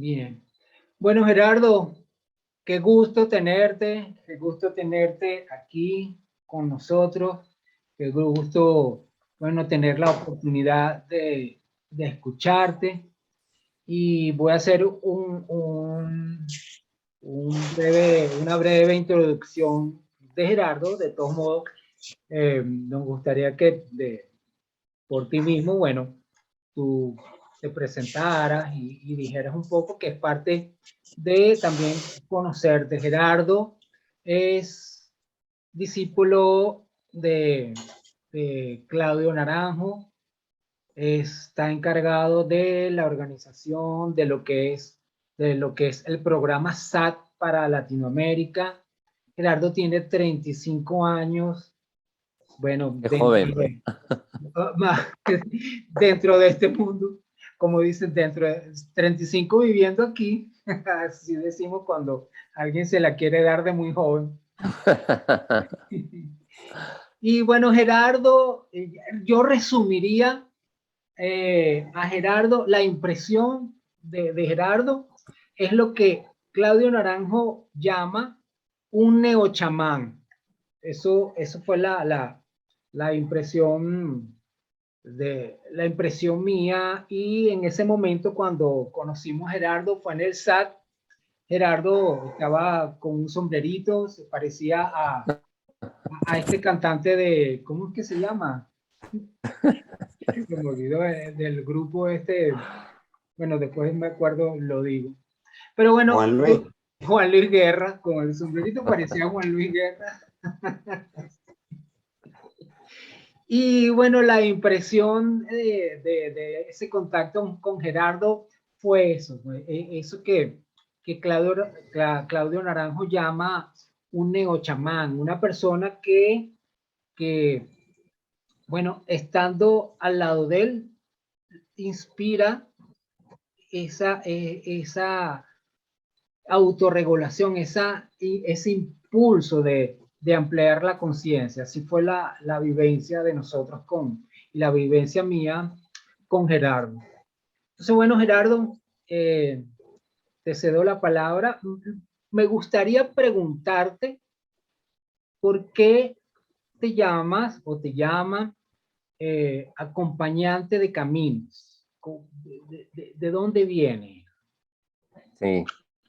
Bien. Bueno, Gerardo, qué gusto tenerte aquí con nosotros, qué gusto, bueno, tener la oportunidad de escucharte y voy a hacer una breve introducción de Gerardo. De todos modos, nos gustaría que por ti mismo, bueno, tú te presentaras y dijeras un poco que es parte de también conocerte. Gerardo es discípulo de Claudio Naranjo, está encargado de la organización de lo que es el programa SAT para Latinoamérica. Gerardo tiene 35 años, bueno, Qué joven. dentro de este mundo, como dicen, dentro de 35 viviendo aquí, así decimos cuando alguien se la quiere dar de muy joven. Y bueno, Gerardo, yo resumiría a Gerardo, la impresión de Gerardo es lo que Claudio Naranjo llama un neochamán. Eso fue la impresión la impresión mía. Y en ese momento cuando conocimos a Gerardo fue en el SAT. Gerardo estaba con un sombrerito, se parecía a este cantante de, ¿cómo es que se llama? Se me olvidó del grupo este, bueno, después me acuerdo, lo digo. Pero bueno, Juan Luis. Juan Luis Guerra, con el sombrerito parecía Juan Luis Guerra. Y bueno, la impresión de ese contacto con Gerardo fue eso, eso que Claudio Naranjo llama un neochamán, una persona que, bueno, estando al lado de él, inspira esa autorregulación, ese impulso de ampliar la conciencia. Así fue la vivencia de nosotros y la vivencia mía con Gerardo. Entonces, bueno, Gerardo, te cedo la palabra. Me gustaría preguntarte por qué te llamas o te llaman acompañante de caminos. ¿De dónde viene? Sí.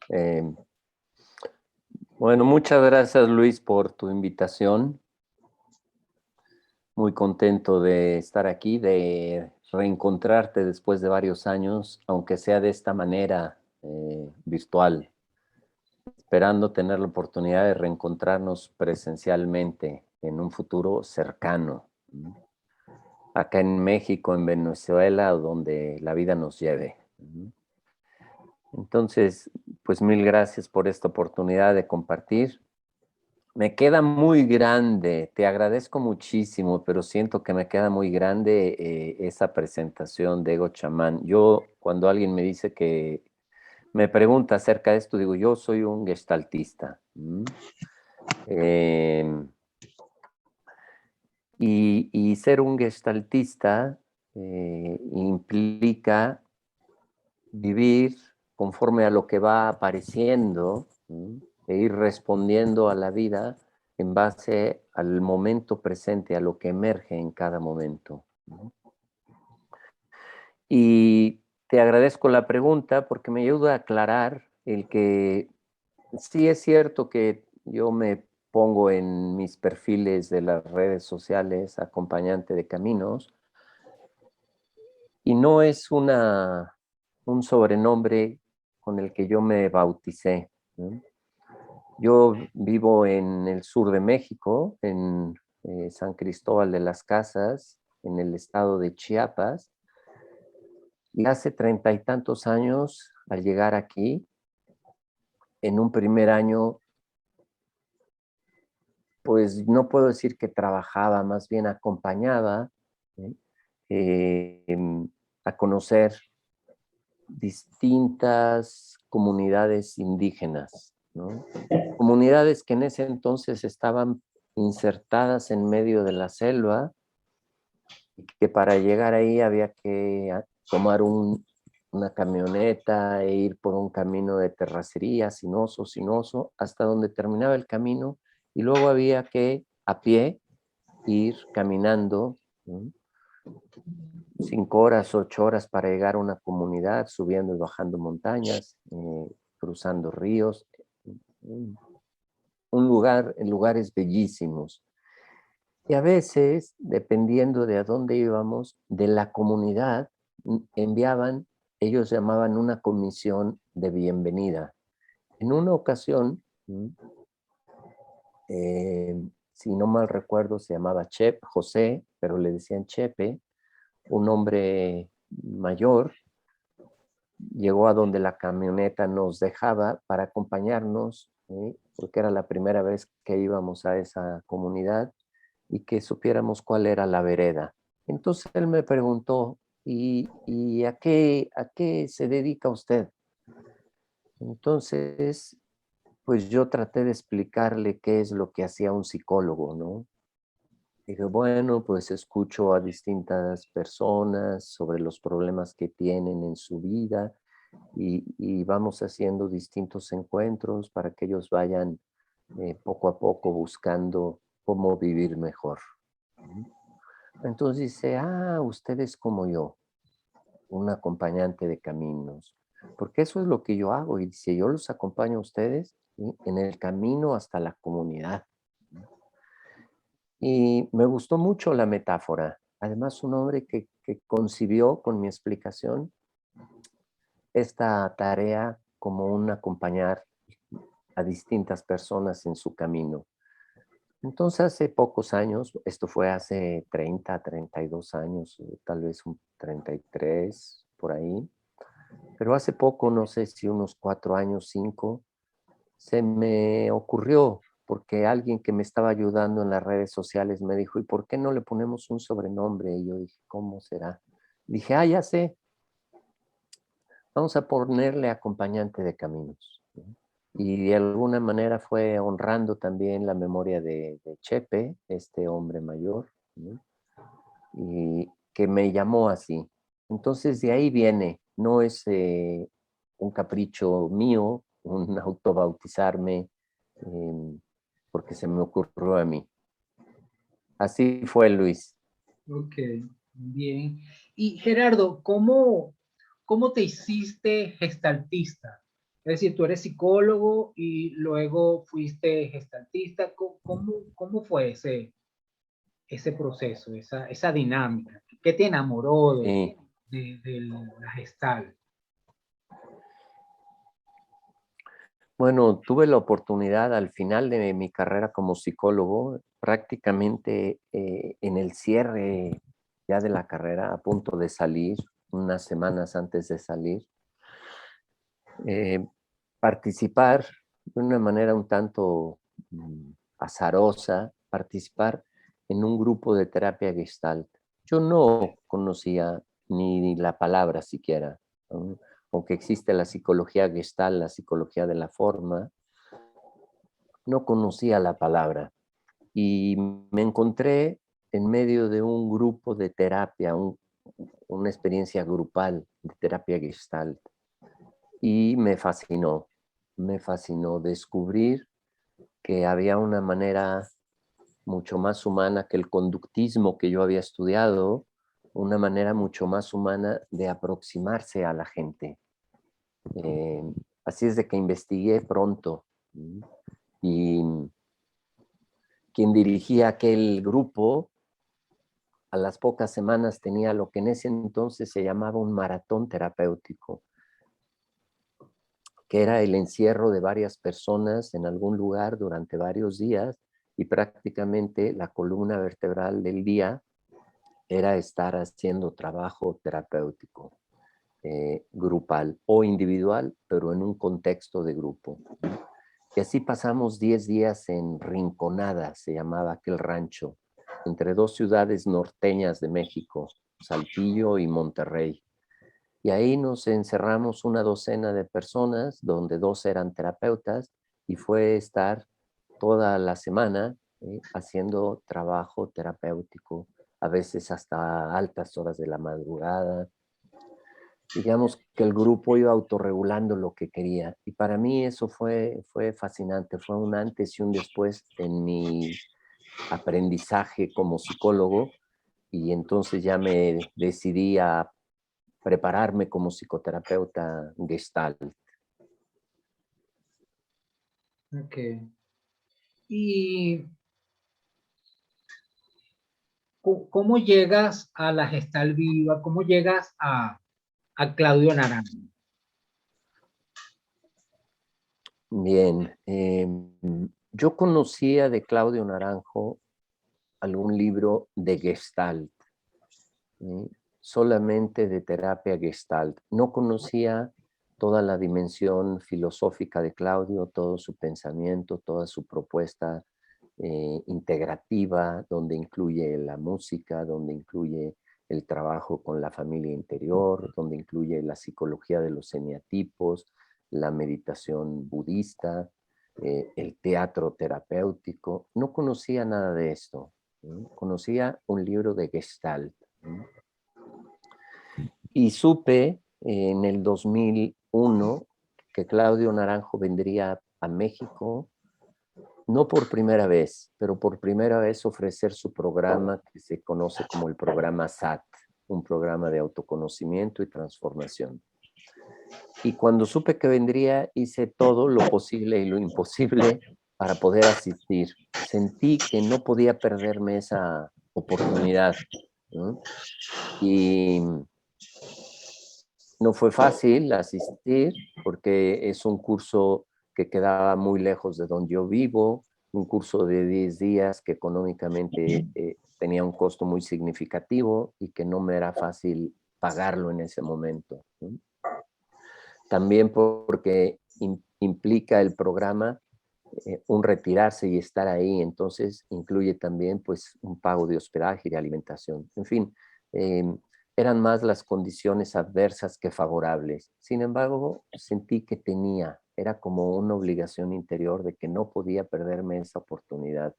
eh, bueno, muchas gracias, Luis, por tu invitación. Muy contento de estar aquí, de reencontrarte después de varios años, aunque sea de esta manera virtual, esperando tener la oportunidad de reencontrarnos presencialmente en un futuro cercano, acá en México, en Venezuela, o donde la vida nos lleve. Entonces, pues mil gracias por esta oportunidad de compartir. Me queda muy grande, te agradezco muchísimo, pero siento que me queda muy grande esa presentación de Ego Chamán. Yo, cuando alguien me dice que me pregunta acerca de esto, digo, yo soy un gestaltista. Eh, y ser un gestaltista implica vivir conforme a lo que va apareciendo, e ir respondiendo a la vida en base al momento presente, a lo que emerge en cada momento. Y te agradezco la pregunta porque me ayuda a aclarar el que sí es cierto que yo me pongo en mis perfiles de las redes sociales acompañante de caminos, y no es un sobrenombre con el que yo me bauticé, ¿no? Yo vivo en el sur de México, en San Cristóbal de las Casas, en el estado de Chiapas, y hace 30 y tantos años, al llegar aquí, en un primer año, pues no puedo decir que trabajaba, más bien acompañaba, ¿sí? A conocer distintas comunidades indígenas, ¿no? Comunidades que en ese entonces estaban insertadas en medio de la selva y que para llegar ahí había que tomar un una camioneta e ir por un camino de terracería, sinuoso, sinuoso, hasta donde terminaba el camino y luego había que a pie ir caminando, ¿no? 5 horas, 8 horas para llegar a una comunidad, subiendo y bajando montañas, cruzando ríos, en lugares bellísimos. Y a veces, dependiendo de a dónde íbamos, de la comunidad, enviaban, ellos llamaban una comisión de bienvenida. En una ocasión, si no mal recuerdo, se llamaba José, pero le decían Chepe, un hombre mayor, llegó a donde la camioneta nos dejaba para acompañarnos, porque era la primera vez que íbamos a esa comunidad y que supiéramos cuál era la vereda. Entonces él me preguntó, ¿y a qué se dedica usted? Entonces, pues yo traté de explicarle qué es lo que hacía un psicólogo, ¿no? Dije, bueno, pues escucho a distintas personas sobre los problemas que tienen en su vida y vamos haciendo distintos encuentros para que ellos vayan poco a poco buscando cómo vivir mejor. Entonces dice, usted es como yo, un acompañante de caminos, porque eso es lo que yo hago. Y dice, yo los acompaño a ustedes, ¿sí?, en el camino hasta la comunidad. Y me gustó mucho la metáfora. Además, un hombre que concibió con mi explicación esta tarea como un acompañar a distintas personas en su camino. Entonces, hace pocos años, esto fue hace 32 años, tal vez un 33, por ahí, pero hace poco, no sé si unos 4 años, 5, se me ocurrió, porque alguien que me estaba ayudando en las redes sociales me dijo, ¿y por qué no le ponemos un sobrenombre? Y yo dije, ¿cómo será? Dije, ya sé, vamos a ponerle acompañante de caminos, ¿no? Y de alguna manera fue honrando también la memoria de Chepe, este hombre mayor, ¿no?, y que me llamó así. Entonces de ahí viene, no es un capricho mío, un autobautizarme, em, porque se me ocurrió a mí. Así fue, Luis. Ok, bien. Y Gerardo, ¿cómo te hiciste gestaltista? Es decir, tú eres psicólogo y luego fuiste gestaltista. ¿Cómo fue ese proceso, esa dinámica? ¿Qué te enamoró Sí. de la gestal? Bueno, tuve la oportunidad al final de mi carrera como psicólogo, prácticamente en el cierre ya de la carrera, a punto de salir, unas semanas antes de salir, eh, participar de una manera un tanto azarosa, participar en un grupo de terapia Gestalt. Yo no conocía ni la palabra siquiera, ¿no? Aunque existe la psicología Gestalt, la psicología de la forma, no conocía la palabra y me encontré en medio de un grupo de terapia, una experiencia grupal de terapia Gestalt y me fascinó descubrir que había una manera mucho más humana que el conductismo que yo había estudiado, una manera mucho más humana de aproximarse a la gente. Eh, Así es de que investigué pronto, y quien dirigía aquel grupo a las pocas semanas tenía lo que en ese entonces se llamaba un maratón terapéutico, que era el encierro de varias personas en algún lugar durante varios días y prácticamente la columna vertebral del día era estar haciendo trabajo terapéutico, grupal o individual, pero en un contexto de grupo. Y así pasamos 10 días en Rinconada, se llamaba aquel rancho, entre dos ciudades norteñas de México, Saltillo y Monterrey. Y ahí nos encerramos una docena de personas, donde 2 eran terapeutas, y fue estar toda la semana haciendo trabajo terapéutico, a veces hasta altas horas de la madrugada. digamos que el grupo iba autorregulando lo que quería. Y para mí eso fue fascinante, fue un antes y un después en mi aprendizaje como psicólogo, y entonces ya me decidí a prepararme como psicoterapeuta Gestalt. Ok. ¿Y cómo llegas a la Gestal Viva? ¿Cómo llegas a Claudio Naranjo? Bien, yo conocía de Claudio Naranjo algún libro de Gestalt, ¿sí? Solamente de terapia Gestalt. No conocía toda la dimensión filosófica de Claudio, todo su pensamiento, toda su propuesta integrativa, donde incluye la música, donde incluye el trabajo con la familia interior, donde incluye la psicología de los eneatipos, la meditación budista, el teatro terapéutico. No conocía nada de esto, ¿no? Conocía un libro de Gestalt, ¿no? Y supe en el 2001 que Claudio Naranjo vendría a México, no por primera vez, pero por primera vez ofrecer su programa que se conoce como el programa SAT, un programa de autoconocimiento y transformación. Y cuando supe que vendría, hice todo lo posible y lo imposible para poder asistir. Sentí que no podía perderme esa oportunidad, ¿no? Y no fue fácil asistir porque es un curso que quedaba muy lejos de donde yo vivo, un curso de 10 días que económicamente tenía un costo muy significativo y que no me era fácil pagarlo en ese momento, ¿no? También porque implica el programa un retirarse y estar ahí, entonces incluye también pues un pago de hospedaje y de alimentación. En fin, eh, eran más las condiciones adversas que favorables. Sin embargo, sentí que era como una obligación interior de que no podía perderme esa oportunidad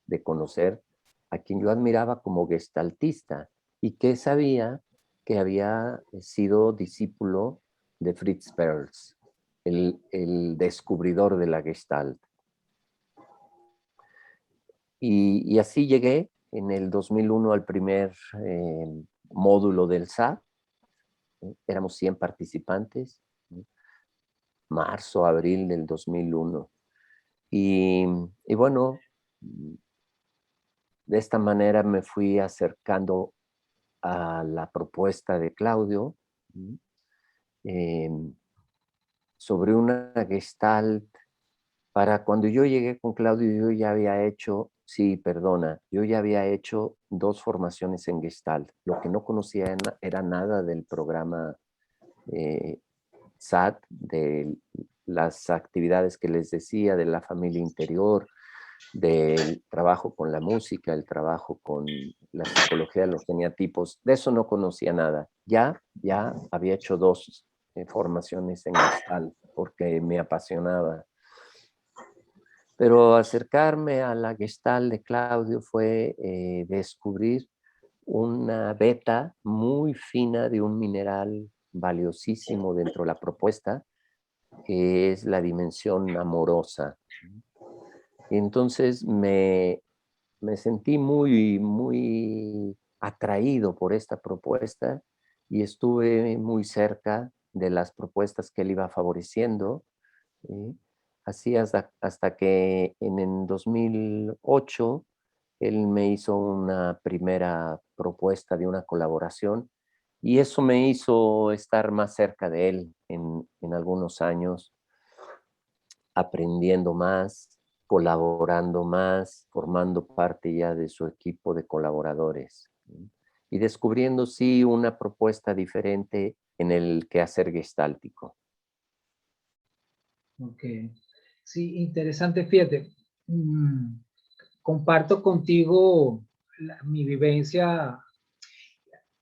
de conocer a quien yo admiraba como gestaltista y que sabía que había sido discípulo de Fritz Perls, el descubridor de la Gestalt. Y así llegué en el 2001 al primer módulo del SAT. Éramos 100 participantes, marzo, abril del 2001. Y bueno, de esta manera me fui acercando a la propuesta de Claudio, eh, sobre una Gestalt. Para cuando yo llegué con Claudio, yo ya había hecho, sí, perdona, yo ya había hecho 2 formaciones en Gestalt. Lo que no conocía era nada del programa SAT, de las actividades que les decía, de la familia interior, del trabajo con la música, el trabajo con la psicología de los geniatipos. De eso no conocía nada. Ya había hecho 2 formaciones en Gestalt porque me apasionaba. Pero acercarme a la Gestalt de Claudio fue descubrir una beta muy fina de un mineral valiosísimo dentro de la propuesta, que es la dimensión amorosa. Y entonces me sentí muy atraído por esta propuesta y estuve muy cerca de las propuestas que él iba favoreciendo, ¿sí? Así hasta que en el 2008 él me hizo una primera propuesta de una colaboración y eso me hizo estar más cerca de él en algunos años, aprendiendo más, colaborando más, formando parte ya de su equipo de colaboradores, ¿sí? Y descubriendo, sí, una propuesta diferente en el quehacer gestáltico. Ok. Sí, interesante, fíjate. Comparto contigo mi vivencia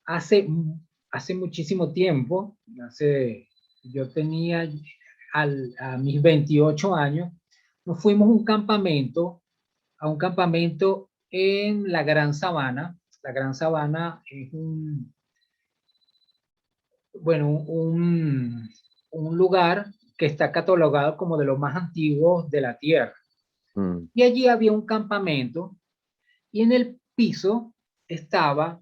hace, hace muchísimo tiempo. Yo tenía a mis 28 años, nos fuimos a un campamento en la Gran Sabana. La Gran Sabana es bueno, un lugar que está catalogado como de los más antiguos de la Tierra. Mm, Y allí había un campamento y en el piso estaba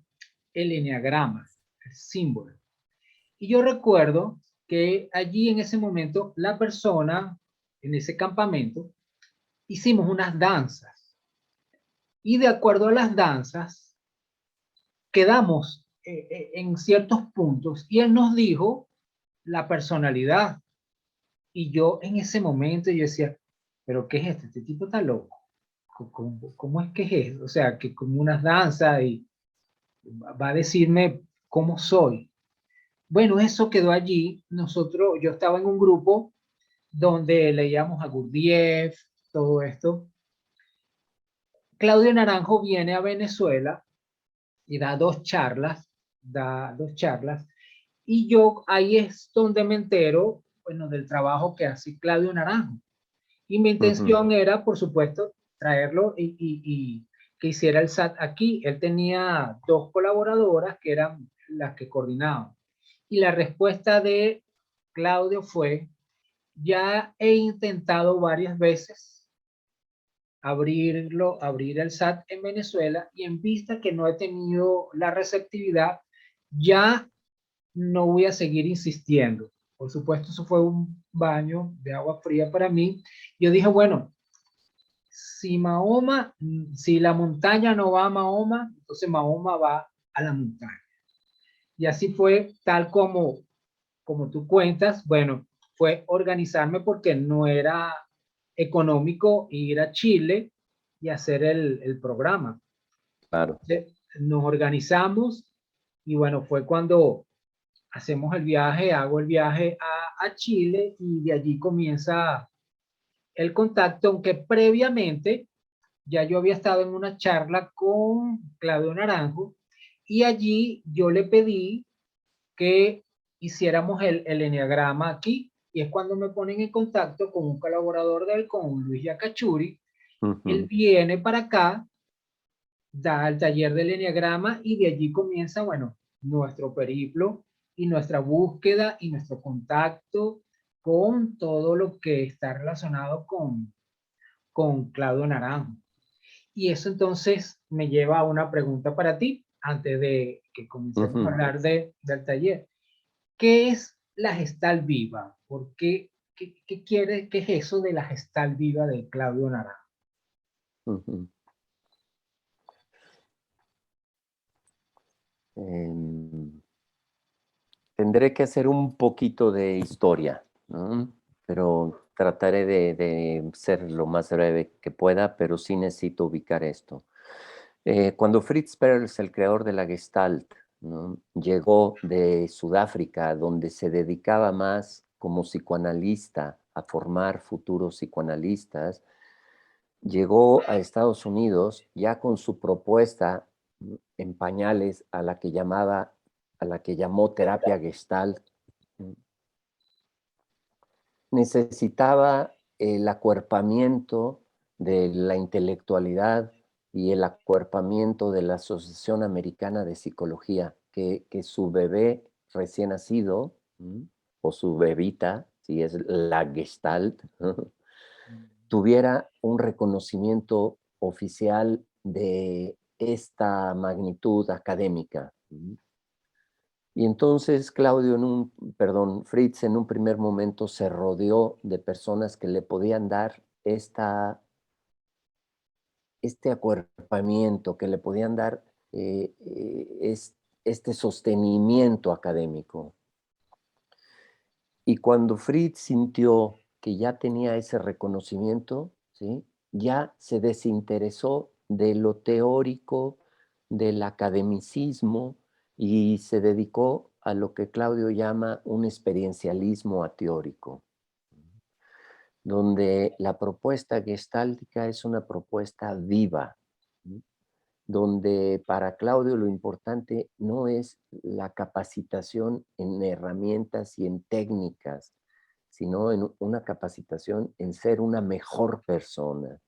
el eneagrama, el símbolo. Y yo recuerdo que allí en ese momento la persona en ese campamento hicimos unas danzas y de acuerdo a las danzas quedamos en ciertos puntos y él nos dijo la personalidad y yo en ese momento yo decía, pero ¿qué es esto? Este tipo está loco. ¿Cómo es que es eso? O sea, que como unas danzas y va a decirme cómo soy. Bueno, eso quedó allí. Nosotros, yo estaba en un grupo donde leíamos a Gurdjieff, todo esto. Claudio Naranjo viene a Venezuela y da dos charlas, y yo ahí es donde me entero, bueno, del trabajo que hace Claudio Naranjo. Y mi ujú, intención era, por supuesto, traerlo y que hiciera el SAT aquí. Él tenía dos colaboradoras que eran las que coordinaban. Y la respuesta de Claudio fue, ya he intentado varias veces abrir el SAT en Venezuela y en vista que no he tenido la receptividad, ya no voy a seguir insistiendo. Por supuesto, eso fue un baño de agua fría para mí. Yo dije, bueno, si Mahoma, si la montaña no va a Mahoma, entonces Mahoma va a la montaña. Y así fue tal como tú cuentas, bueno, fue organizarme porque no era económico ir a Chile y hacer el programa. claro. Nos organizamos y bueno, fue cuando hacemos el viaje, hago el viaje a Chile y de allí comienza el contacto, aunque previamente ya yo había estado en una charla con Claudio Naranjo y allí yo le pedí que hiciéramos el enneagrama aquí y es cuando me ponen en contacto con un colaborador de él, con Luis Yacachuri. Él Ujú, viene para acá, da el taller del enneagrama y de allí comienza, bueno, nuestro periplo y nuestra búsqueda y nuestro contacto con todo lo que está relacionado con Claudio Naranjo. Y eso entonces me lleva a una pregunta para ti, antes de que comencemos a ujú, hablar del taller. ¿Qué es la gestal viva? ¿Por qué? ¿Qué quiere? ¿Qué es eso de la gestal viva de Claudio Naranjo? ujú. Em, Tendré que hacer un poquito de historia, ¿no? Pero trataré de ser lo más breve que pueda, pero sí necesito ubicar esto. Cuando Fritz Perls, el creador de la Gestalt, ¿no?, llegó de Sudáfrica, donde se dedicaba más como psicoanalista a formar futuros psicoanalistas, llegó a Estados Unidos ya con su propuesta en pañales a la que llamó terapia Gestalt. Necesitaba el acuerpamiento de la intelectualidad y el acuerpamiento de la Asociación Americana de Psicología, que su bebé recién nacido, o su bebita, si es la Gestalt, tuviera un reconocimiento oficial de esta magnitud académica. Y entonces Fritz en un primer momento se rodeó de personas que le podían dar este acuerpamiento, que le podían dar este sostenimiento académico. Y cuando Fritz sintió que ya tenía ese reconocimiento, ¿sí?, ya se desinteresó de lo teórico, del academicismo, y se dedicó a lo que Claudio llama un experiencialismo ateórico, donde la propuesta gestáltica es una propuesta viva, donde para Claudio lo importante no es la capacitación en herramientas y en técnicas, sino en una capacitación en ser una mejor persona.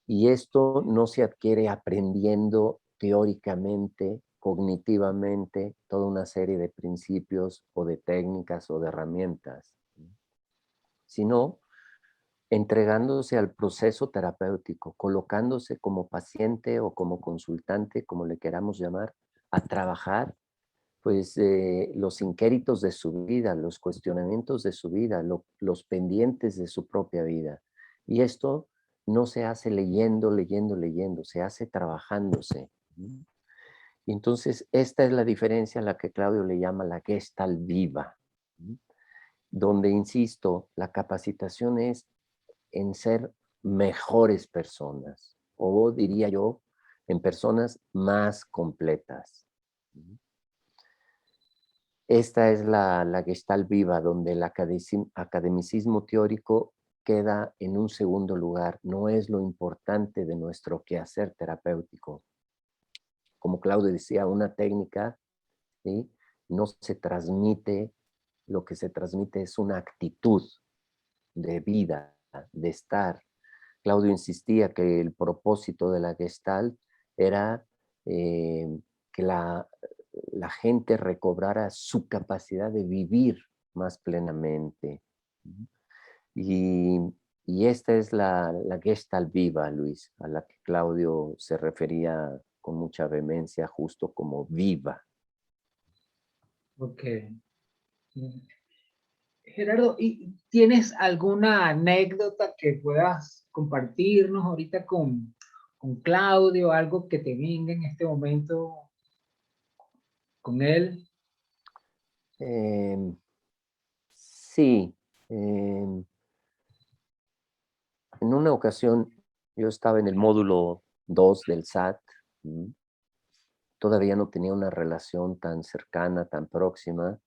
Y esto no se adquiere aprendiendo teóricamente, cognitivamente toda una serie de principios o de técnicas o de herramientas, sino entregándose al proceso terapéutico, colocándose como paciente o como consultante, como le queramos llamar, a trabajar pues los inquéritos de su vida, los cuestionamientos de su vida, los pendientes de su propia vida. Y esto no se hace leyendo, leyendo, leyendo, se hace trabajándose. Y entonces esta es la diferencia a la que Claudio le llama la Gestalt viva, donde, insisto, la capacitación es en ser mejores personas, o diría yo, en personas más completas. Esta es la Gestalt viva, donde el academicismo teórico queda en un segundo lugar, no es lo importante de nuestro quehacer terapéutico. Como Claudio decía, una técnica, ¿sí?, no se transmite, lo que se transmite es una actitud de vida, de estar. Claudio insistía que el propósito de la Gestalt era que la gente recobrara su capacidad de vivir más plenamente. Y, y esta es la Gestalt viva, Luis, a la que Claudio se refería con mucha vehemencia, justo como viva. Ok. Gerardo, ¿y tienes alguna anécdota que puedas compartirnos ahorita con Claudio, algo que te venga en este momento con él? Eh, sí, eh, en una ocasión yo estaba en el módulo 2 del SAT. Todavía no tenía una relación tan cercana, tan próxima,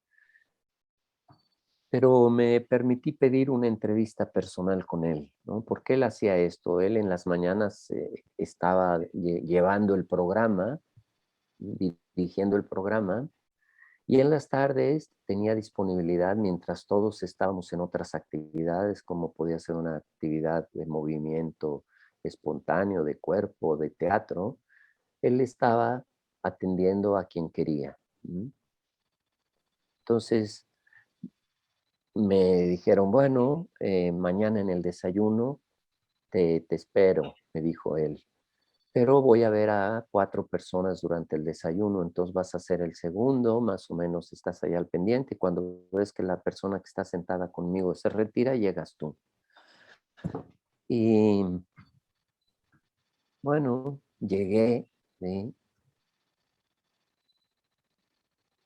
pero me permití pedir una entrevista personal con él, ¿no? ¿Por qué él hacía esto? Él en las mañanas estaba llevando el programa, dirigiendo el programa, y en las tardes tenía disponibilidad mientras todos estábamos en otras actividades, como podía ser una actividad de movimiento espontáneo, de cuerpo, de teatro. Él estaba atendiendo a quien quería. Entonces me dijeron, bueno, mañana en el desayuno te espero, me dijo él, pero voy a ver a 4 personas durante el desayuno, entonces vas a ser el segundo, más o menos estás ahí al pendiente. Cuando ves que la persona que está sentada conmigo se retira, llegas tú. Y bueno, llegué, ¿sí?,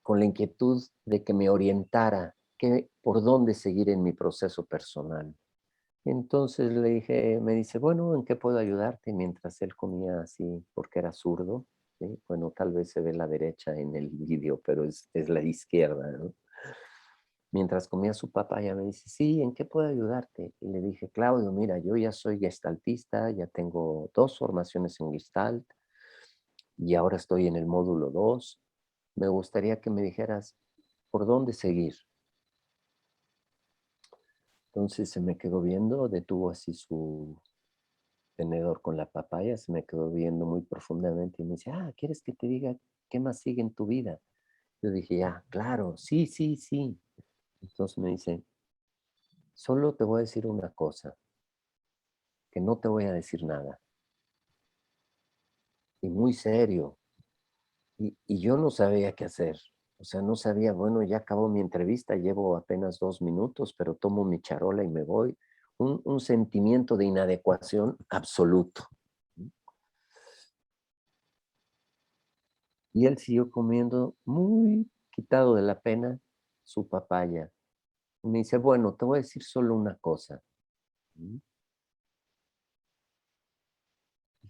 con la inquietud de que me orientara por dónde seguir en mi proceso personal. Entonces le dije, me dice, bueno, ¿en qué puedo ayudarte? Mientras él comía así, porque era zurdo, ¿sí? Bueno, tal vez se ve la derecha en el vídeo, pero es la izquierda, ¿no? Mientras comía su papaya, me dice, sí, ¿en qué puedo ayudarte? Y le dije, Claudio, mira, yo ya soy gestaltista, ya tengo 2 formaciones en Gestalt y ahora estoy en el módulo 2. Me gustaría que me dijeras por dónde seguir. Entonces se me quedó viendo, detuvo así su tenedor con la papaya, se me quedó viendo muy profundamente y me dice, ¿quieres que te diga qué más sigue en tu vida? Yo dije, claro, sí, sí, sí. Entonces me dice, solo te voy a decir una cosa, que no te voy a decir nada. Y muy serio. Y yo no sabía qué hacer. O sea, no sabía, bueno, ya acabó mi entrevista, llevo apenas 2 minutos, pero tomo mi charola y me voy. Un sentimiento de inadecuación absoluto. Y él siguió comiendo muy quitado de la pena su papaya. Y me dice, bueno, te voy a decir solo una cosa. Y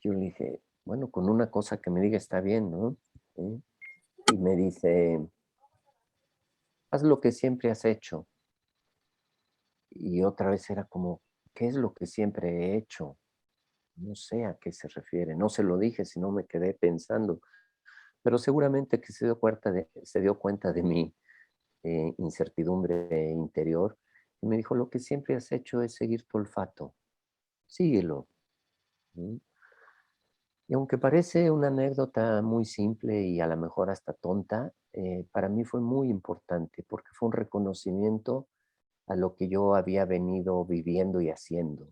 yo le dije, bueno, con una cosa que me diga está bien, ¿no? ¿Sí? Y me dice, haz lo que siempre has hecho. Y otra vez era como, ¿qué es lo que siempre he hecho? No sé a qué se refiere. No se lo dije, sino me quedé pensando. Pero seguramente que se dio cuenta de mi incertidumbre interior y me dijo, lo que siempre has hecho es seguir tu olfato. Síguelo. ¿Sí? Y aunque parece una anécdota muy simple y a lo mejor hasta tonta, para mí fue muy importante porque fue un reconocimiento a lo que yo había venido viviendo y haciendo,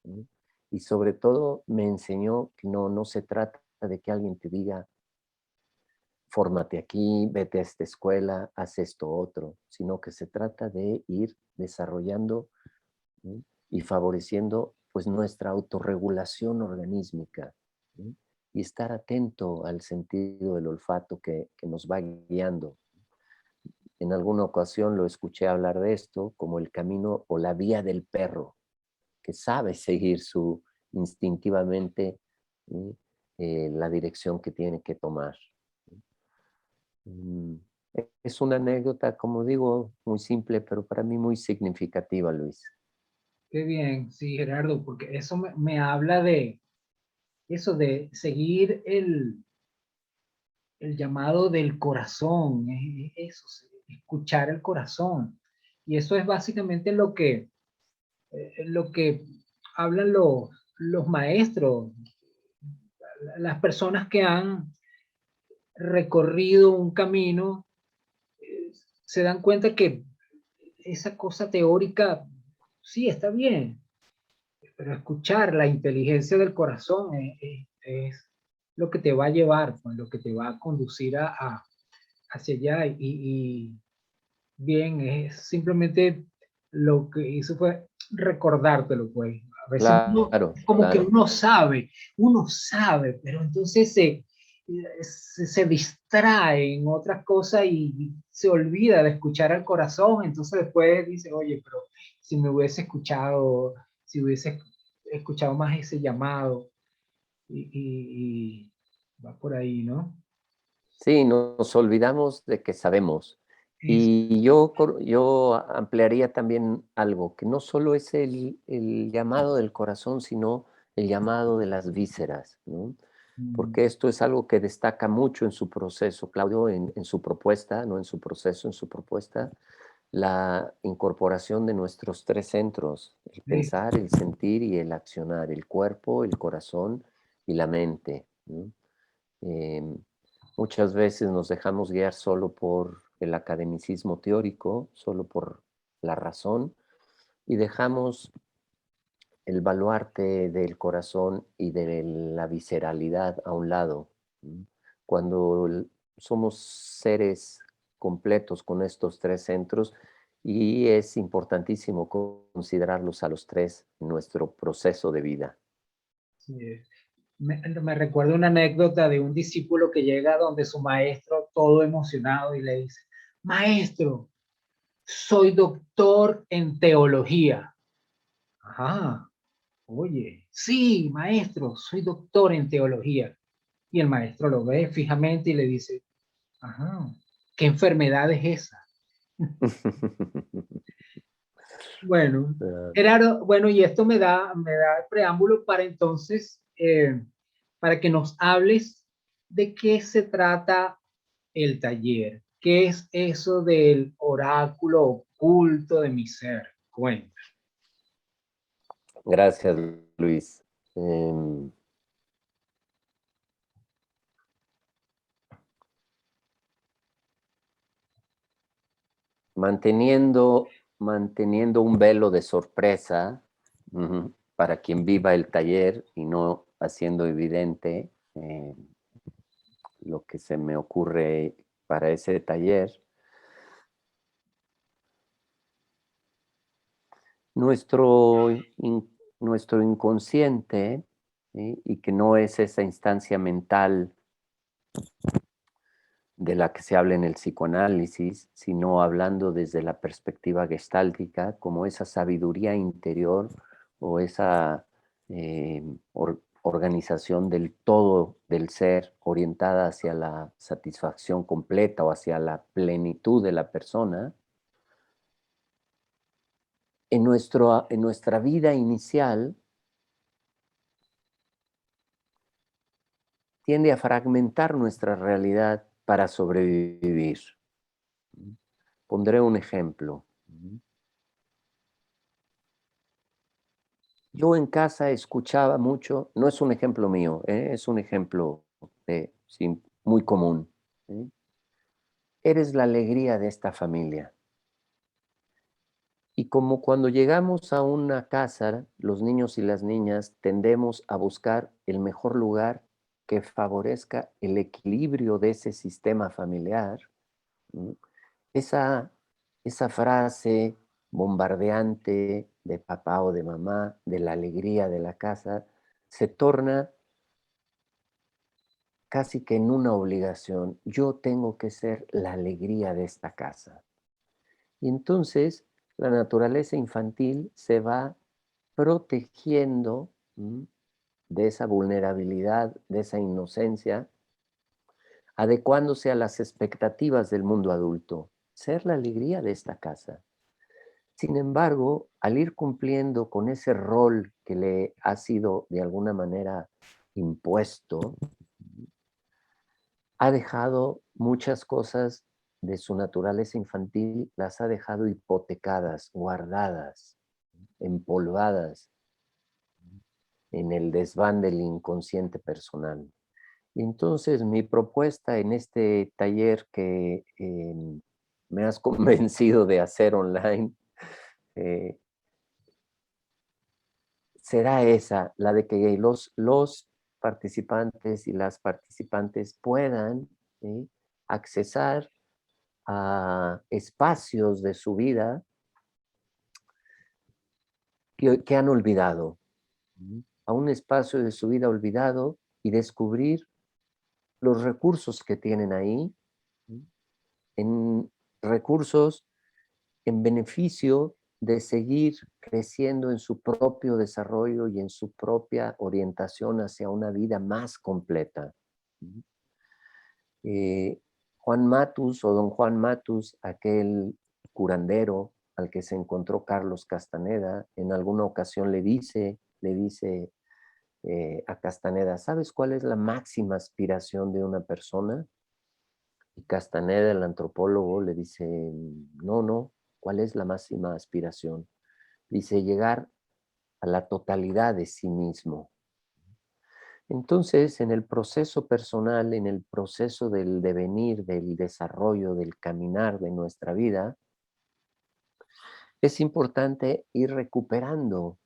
¿no? Y sobre todo me enseñó que no se trata de que alguien te diga, fórmate aquí, vete a esta escuela, haz esto otro, sino que se trata de ir desarrollando, ¿no? Y favoreciendo pues nuestra autorregulación organísmica, ¿no? Y estar atento al sentido del olfato que nos va guiando. En alguna ocasión lo escuché hablar de esto como el camino o la vía del perro, que sabe seguir instintivamente, ¿sí? La dirección que tiene que tomar. Mm, Es una anécdota, como digo, muy simple, pero para mí muy significativa, Luis. Qué bien, sí, Gerardo, porque eso me habla de eso, de seguir el llamado del corazón, es eso, sí, escuchar el corazón. Y eso es básicamente lo que hablan los maestros, las personas que han recorrido un camino, eh, se dan cuenta que esa cosa teórica, sí, está bien, pero escuchar la inteligencia del corazón es lo que te va a llevar, pues, lo que te va a conducir hacia allá. Y bien, es simplemente lo que hizo fue recordártelo, pues. A veces uno, Claro, como que claro. uno sabe, pero entonces se distrae en otras cosas y se olvida de escuchar al corazón. Entonces después dice, oye, pero si me hubiese escuchado, si hubiese escuchado más ese llamado, y va por ahí, ¿no? Sí, nos olvidamos de que sabemos. Es, Y yo ampliaría también algo, que no solo es el llamado del corazón, sino el llamado de las vísceras, ¿no? mm, Porque esto es algo que destaca mucho en su proceso, Claudio, en su propuesta, no en su proceso, en su propuesta, la incorporación de nuestros tres centros, el es, pensar, el sentir y el accionar, el cuerpo, el corazón y la mente, ¿no? Em, Muchas veces nos dejamos guiar solo por el academicismo teórico, solo por la razón, y dejamos el baluarte del corazón y de la visceralidad a un lado. ¿No? Cuando somos seres completos con estos tres centros, y es importantísimo considerarlos a los tres en nuestro proceso de vida. sí, me recuerdo una anécdota de un discípulo que llega donde su maestro, todo emocionado, y le dice, maestro, soy doctor en teología. Ajá, oye, sí, maestro, soy doctor en teología. Y el maestro lo ve fijamente y le dice, ajá, ¿qué enfermedad es esa? Bueno, Gerardo, bueno, y esto me da el preámbulo para entonces, para que nos hables de qué se trata el taller. ¿Qué es eso del oráculo oculto de mi ser? Cuenta. Gracias, Luis. Em, manteniendo un velo de sorpresa, para quien viva el taller y no haciendo evidente lo que se me ocurre para ese taller. Nuestro, nuestro inconsciente, ¿sí? Y que no es esa instancia mental de la que se habla en el psicoanálisis, sino hablando desde la perspectiva gestáltica, como esa sabiduría interior o esa organización del todo del ser orientada hacia la satisfacción completa o hacia la plenitud de la persona. En nuestra vida inicial tiende a fragmentar nuestra realidad para sobrevivir. Pondré un ejemplo. Yo en casa escuchaba mucho, no es un ejemplo mío, es un ejemplo sí, muy común. ¿Sí? Eres la alegría de esta familia. Y como cuando llegamos a una casa, los niños y las niñas tendemos a buscar el mejor lugar que favorezca el equilibrio de ese sistema familiar, ¿no? Esa, esa frase bombardeante de papá o de mamá, de la alegría de la casa, se torna casi que en una obligación. Yo tengo que ser la alegría de esta casa. Y entonces la naturaleza infantil se va protegiendo, de esa vulnerabilidad, de esa inocencia, adecuándose a las expectativas del mundo adulto, ser la alegría de esta casa. Sin embargo, al ir cumpliendo con ese rol que le ha sido de alguna manera impuesto, ha dejado muchas cosas de su naturaleza infantil, las ha dejado hipotecadas, guardadas, empolvadas en el desván del inconsciente personal. Y entonces mi propuesta en este taller que me has convencido de hacer online, eh, será esa, la de que los participantes y las participantes puedan, ¿sí?, accesar a espacios de su vida que han olvidado, a un espacio de su vida olvidado y descubrir los recursos que tienen ahí, en recursos en beneficio de seguir creciendo en su propio desarrollo y en su propia orientación hacia una vida más completa. Eh, Juan Matus o don Juan Matus, aquel curandero al que se encontró Carlos Castaneda, en alguna ocasión le dice a Castaneda, ¿sabes cuál es la máxima aspiración de una persona? Y Castaneda, el antropólogo, le dice, no, no, ¿cuál es la máxima aspiración? Dice, llegar a la totalidad de sí mismo. Entonces, en el proceso personal, en el proceso del devenir, del desarrollo, del caminar de nuestra vida, es importante ir recuperando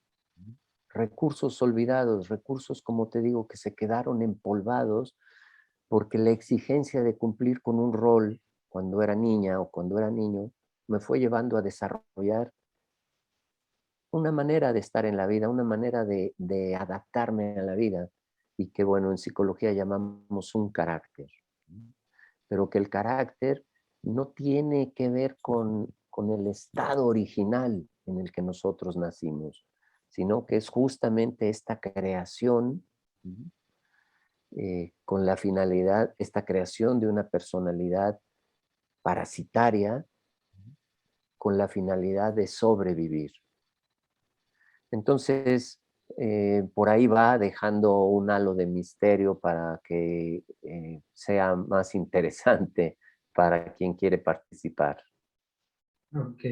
recursos olvidados, recursos, como te digo, que se quedaron empolvados porque la exigencia de cumplir con un rol cuando era niña o cuando era niño me fue llevando a desarrollar una manera de estar en la vida, una manera de adaptarme a la vida y que, bueno, en psicología llamamos un carácter, pero que el carácter no tiene que ver con el estado original en el que nosotros nacimos, sino que es justamente esta creación, con la finalidad, esta creación de una personalidad parasitaria con la finalidad de sobrevivir. Entonces, por ahí va dejando un halo de misterio para que sea más interesante para quien quiere participar. Ok.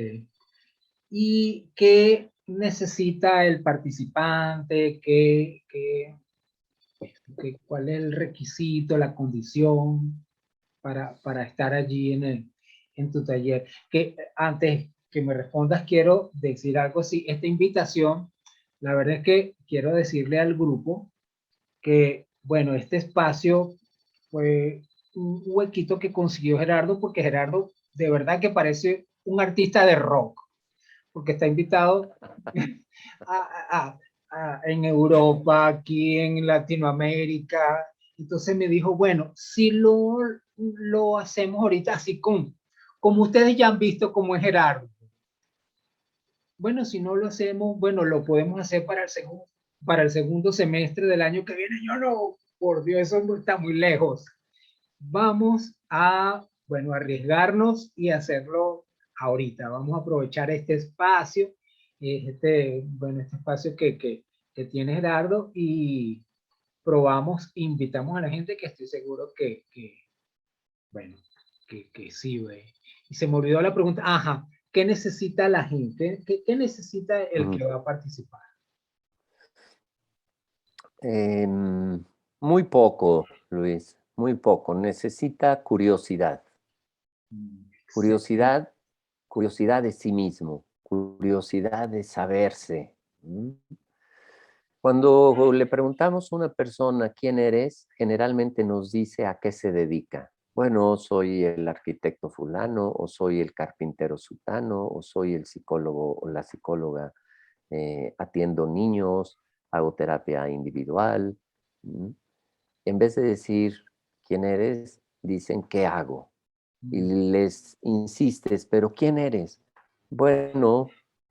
¿Y qué necesita el participante? ¿Cuál es el requisito, la condición para estar allí en tu taller? Que antes que me respondas, quiero decir algo así. Esta invitación, la verdad es que quiero decirle al grupo que, bueno, este espacio fue un huequito que consiguió Gerardo, porque Gerardo de verdad que parece un artista de rock, porque está invitado en Europa, aquí en Latinoamérica. Entonces me dijo, bueno, si lo hacemos ahorita así como ustedes ya han visto cómo es Gerardo. Bueno, si no lo hacemos, bueno, lo podemos hacer para el segundo semestre del año que viene. Yo no, por Dios, eso está muy lejos. Vamos a, bueno, arriesgarnos y hacerlo ahorita. Vamos a aprovechar este espacio, bueno, este espacio que tiene Gerardo y probamos, invitamos a la gente que estoy seguro bueno, que sí, güey. Y se me olvidó la pregunta, ajá, ¿qué necesita la gente? ¿Qué necesita el Ujú. que va a participar? Muy poco, Luis, muy poco. Necesita curiosidad. Excelente. Curiosidad, curiosidad de sí mismo, curiosidad de saberse. ¿Mm? Cuando le preguntamos a una persona quién eres, generalmente nos dice a qué se dedica. Bueno, soy el arquitecto fulano, o soy el carpintero sutano, o soy el psicólogo o la psicóloga, atiendo niños, hago terapia individual. ¿Mm? En vez de decir quién eres, dicen qué hago. Y les insistes, pero ¿quién eres? Bueno,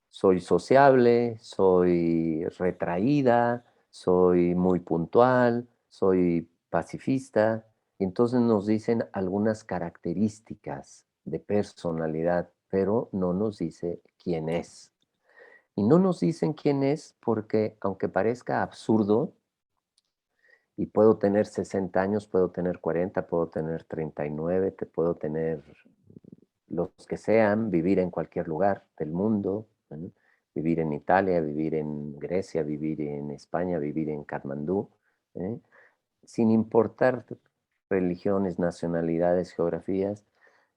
soy sociable, soy retraída, soy muy puntual, soy pacifista. Y entonces nos dicen algunas características de personalidad, pero no nos dice quién es. Y no nos dicen quién es porque, aunque parezca absurdo, y puedo tener 60 años, puedo tener 40, puedo tener 39, te puedo tener los que sean, vivir en cualquier lugar del mundo, ¿no? Vivir en Italia, vivir en Grecia, vivir en España, vivir en Katmandú, ¿eh? Sin importar religiones, nacionalidades, geografías,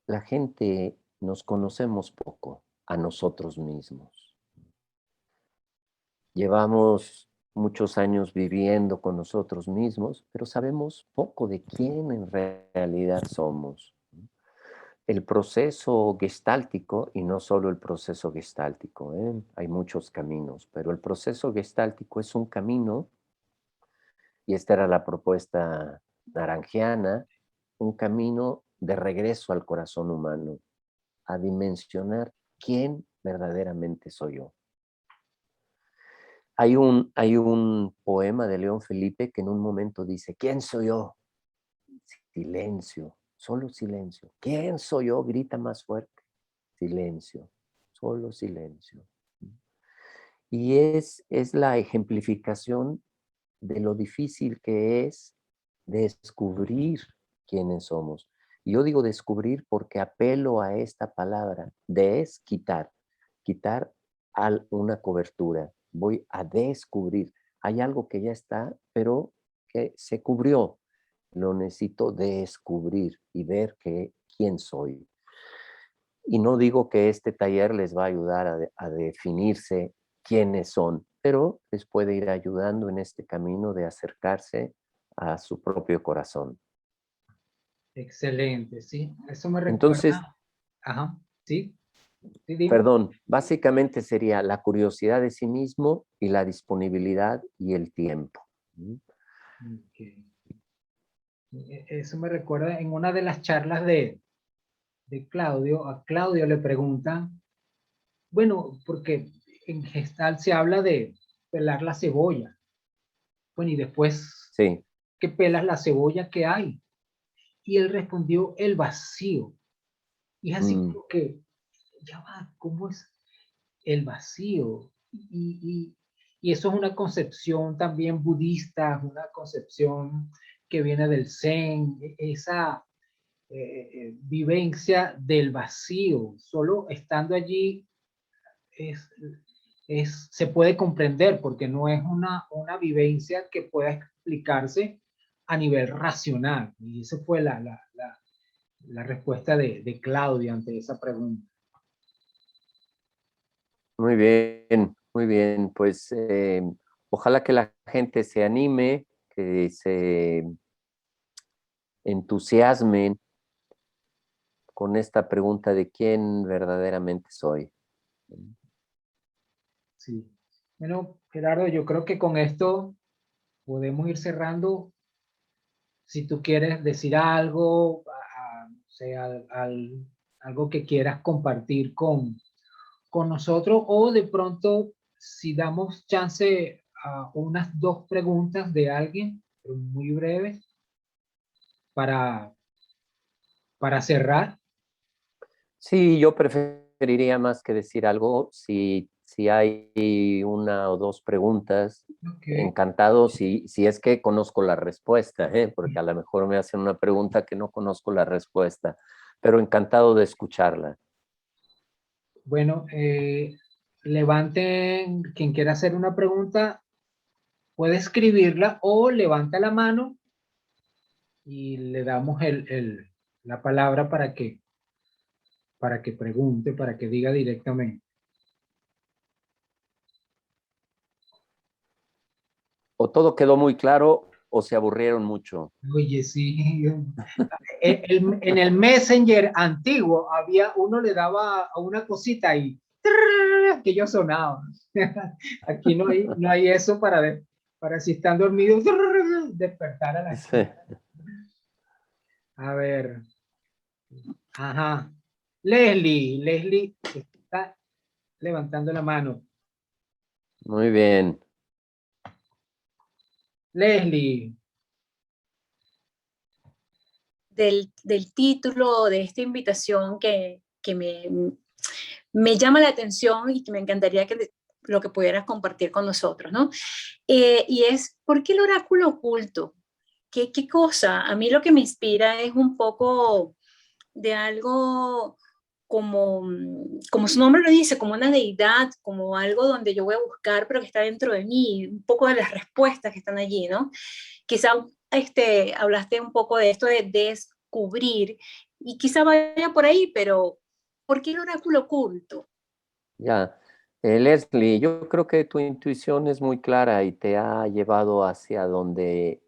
la gente nos conocemos poco a nosotros mismos. Llevamos muchos años viviendo con nosotros mismos, pero sabemos poco de quién en realidad somos. El proceso gestáltico, y no solo el proceso gestáltico, hay muchos caminos, pero el proceso gestáltico es un camino, y esta era la propuesta naranjiana, un camino de regreso al corazón humano, a dimensionar quién verdaderamente soy yo. Hay un poema de León Felipe que en un momento dice, ¿quién soy yo? Silencio, solo silencio. ¿Quién soy yo? Grita más fuerte. Silencio, solo silencio. Y es la ejemplificación de lo difícil que es descubrir quiénes somos. Y yo digo descubrir porque apelo a esta palabra, quitar, quitar una cobertura. Voy a descubrir. Hay algo que ya está, pero que se cubrió. Lo necesito descubrir y ver quién soy. Y no digo que este taller les va a ayudar a definirse quiénes son, pero les puede ir ayudando en este camino de acercarse a su propio corazón. Excelente, sí. Eso me Entonces, recuerda. Ajá, sí, sí, dime. perdón, básicamente sería la curiosidad de sí mismo y la disponibilidad y el tiempo. ¿Mm? Ok. Eso me recuerda en una de las charlas de Claudio. A Claudio le preguntan, bueno, porque en Gestal se habla de pelar la cebolla. Bueno, y después Sí. que pelas la cebolla, ¿qué hay? Y él respondió, el vacío. Y es así Mm, como que, ya va, ¿cómo es el vacío? Y eso es una concepción también budista, una concepción que viene del Zen, esa vivencia del vacío. Solo estando allí es, se puede comprender porque no es una vivencia que pueda explicarse a nivel racional. Y esa fue la respuesta de Claudia ante esa pregunta. muy bien, muy bien. Pues ojalá que la gente se anime, que se entusiasmen con esta pregunta de quién verdaderamente soy. Sí. Bueno, Gerardo, yo creo que con esto podemos ir cerrando. Si tú quieres decir algo, o sea, algo que quieras compartir con nosotros, o de pronto, si damos chance a unas dos preguntas de alguien, pero muy breves, para, para cerrar. Sí, yo preferiría más que decir algo, si hay una o dos preguntas, Ok. encantado, si es que conozco la respuesta, porque a lo mejor me hacen una pregunta que no conozco la respuesta, pero encantado de escucharla. Bueno, levanten quien quiera hacer una pregunta puede escribirla o levanta la mano y le damos la palabra para que pregunte, para que diga directamente. O todo quedó muy claro o se aburrieron mucho. Oye, sí. En el Messenger antiguo había, uno le daba a una cosita y que yo sonaba. Aquí no hay eso para si están dormidos, despertar a la Sí. gente. A ver. Ajá. Leslie está levantando la mano. Muy bien. Leslie. Del título de esta invitación que me llama la atención y que me encantaría que lo que pudieras compartir con nosotros, ¿no? Y es, ¿por qué el oráculo oculto? ¿Qué cosa? A mí lo que me inspira es un poco de algo como su nombre lo dice, como una deidad, como algo donde yo voy a buscar, pero que está dentro de mí, un poco de las respuestas que están allí, ¿no? Quizá hablaste un poco de esto de descubrir, y quizá vaya por ahí, pero ¿por qué el oráculo oculto? Ya. Leslie, yo creo que tu intuición es muy clara y te ha llevado hacia donde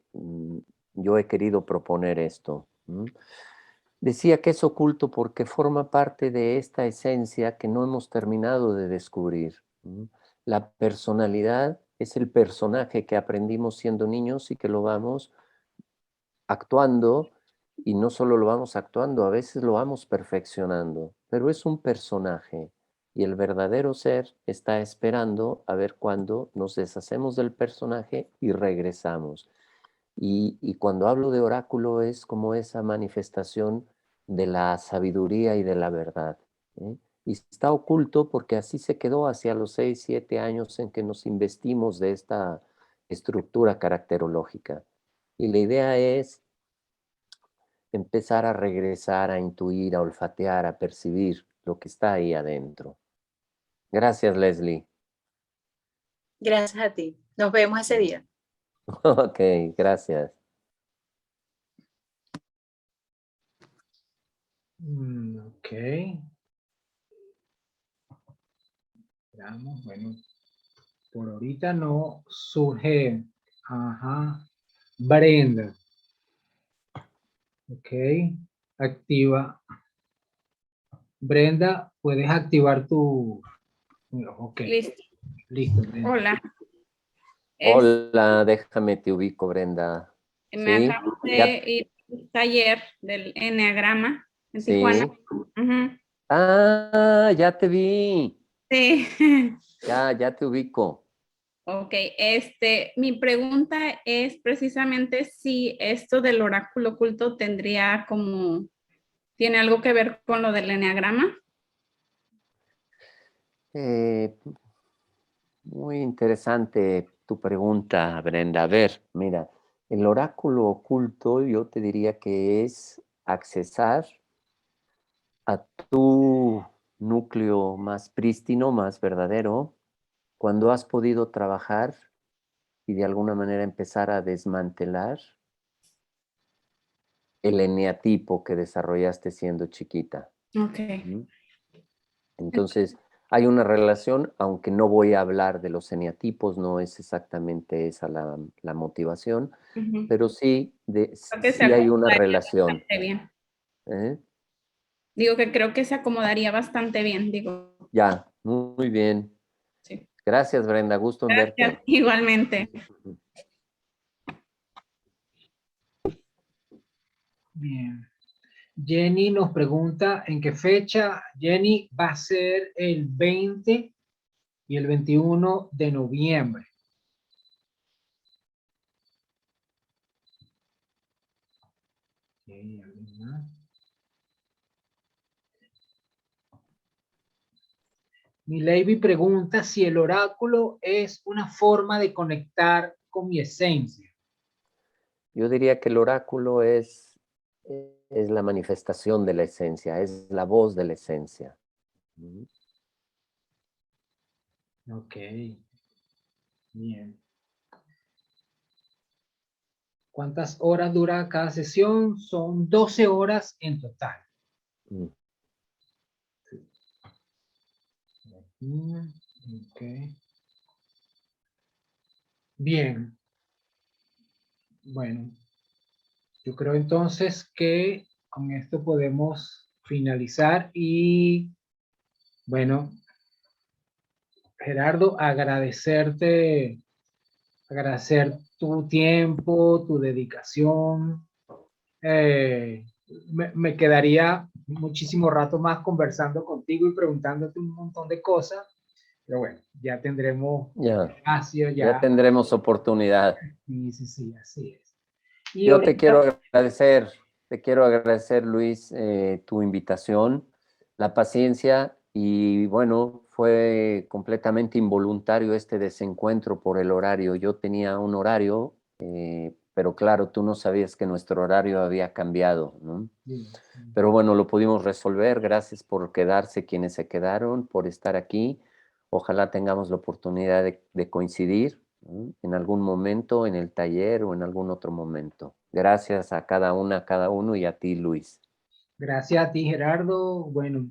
yo he querido proponer esto. Decía que es oculto porque forma parte de esta esencia que no hemos terminado de descubrir. La personalidad es el personaje que aprendimos siendo niños y que lo vamos actuando, y no solo lo vamos actuando, a veces lo vamos perfeccionando, pero es un personaje y el verdadero ser está esperando a ver cuándo nos deshacemos del personaje y regresamos. Y cuando hablo de oráculo es como esa manifestación de la sabiduría y de la verdad, ¿eh? Y está oculto porque así se quedó hacia los 6, 7 años en que nos investimos de esta estructura caracterológica. Y la idea es empezar a regresar, a intuir, a olfatear, a percibir lo que está ahí adentro. Gracias, Leslie. Gracias a ti. Nos vemos ese día. Ok, gracias. Ok. Veamos, bueno, por ahorita no surge. Ajá. Brenda. Ok. Activa. Brenda, puedes activar tu. Ok. Listo. Listo, Brenda. Hola. Hola, déjame te ubico, Brenda. Me ¿Sí? acabo de ir al taller del Enneagrama en Sí. Tijuana. Ujú. Ah, ya te vi. Sí. Ya te ubico. Ok, mi pregunta es precisamente si esto del oráculo oculto tiene algo que ver con lo del Enneagrama. Eh, Muy interesante tu pregunta, Brenda. A ver, mira, el oráculo oculto yo te diría que es accesar a tu núcleo más prístino, más verdadero, cuando has podido trabajar y de alguna manera empezar a desmantelar el eneatipo que desarrollaste siendo chiquita. Ok. ¿Mm? Entonces, hay una relación, aunque no voy a hablar de los eneatipos, no es exactamente esa la motivación, Ujú. pero sí, Creo que se sí hay una acomodaría relación. bastante bien. ¿Eh? Digo que creo que se acomodaría bastante bien, digo. Ya, muy bien. Sí. Gracias, Brenda, gusto en Gracias, verte. igualmente. Bien. Jenny nos pregunta en qué fecha. Jenny, va a ser el 20 y el 21 de noviembre. Okay, ¿alguien más? Milady pregunta si el oráculo es una forma de conectar con mi esencia. Yo diría que el oráculo es la manifestación de la esencia, es la voz de la esencia. Ok, bien. ¿Cuántas horas dura cada sesión? Son 12 horas en total. Mm. Ok. Bien. Bueno, yo creo entonces que con esto podemos finalizar y, bueno, Gerardo, agradecer tu tiempo, tu dedicación. Me quedaría muchísimo rato más conversando contigo y preguntándote un montón de cosas, pero bueno, ya tendremos Ya, espacio, ya tendremos oportunidad. Sí, sí, sí, así es. Y Yo ahorita, te quiero agradecer, Luis, tu invitación, la paciencia y bueno, fue completamente involuntario este desencuentro por el horario. Yo tenía un horario, pero claro, tú no sabías que nuestro horario había cambiado, ¿no? Pero bueno, lo pudimos resolver. Gracias por quedarse quienes se quedaron, por estar aquí. Ojalá tengamos la oportunidad de coincidir, ¿no? En algún momento, en el taller o en algún otro momento. Gracias a cada una, cada uno y a ti, Luis. gracias a ti, Gerardo. Bueno,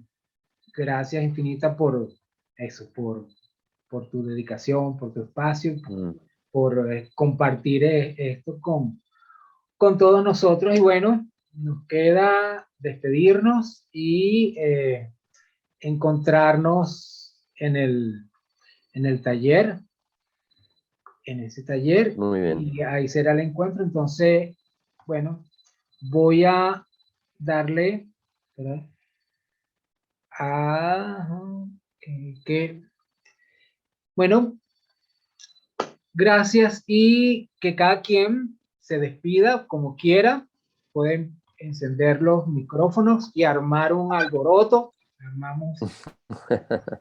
gracias infinita por eso, por tu dedicación, por tu espacio, por compartir esto con todos nosotros. Y bueno, nos queda despedirnos y encontrarnos en el taller, en ese taller, Muy bien. y ahí será el encuentro. Entonces, bueno, voy a darle, ¿verdad? Bueno, gracias y que cada quien se despida como quiera. Pueden encender los micrófonos y armar un alboroto. Armamos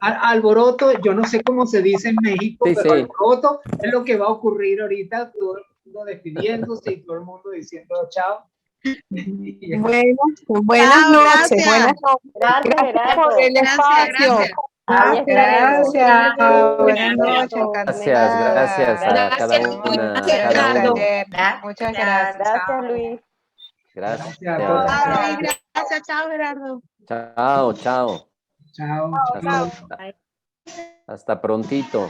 alboroto, yo no sé cómo se dice en México, Sí, pero sí. alboroto es lo que va a ocurrir ahorita, todo el mundo despidiéndose y todo el mundo diciendo chao. Bueno, buenas noches. Buenas noches. Gracias por el espacio. Gracias. Buenas noches. Gracias a cada una, cada uno. Muchas gracias. Gracias, Luis. Gracias. Gracias a todos. Gracias, chao, Gerardo. Chao, chao. Chao. Hasta prontito.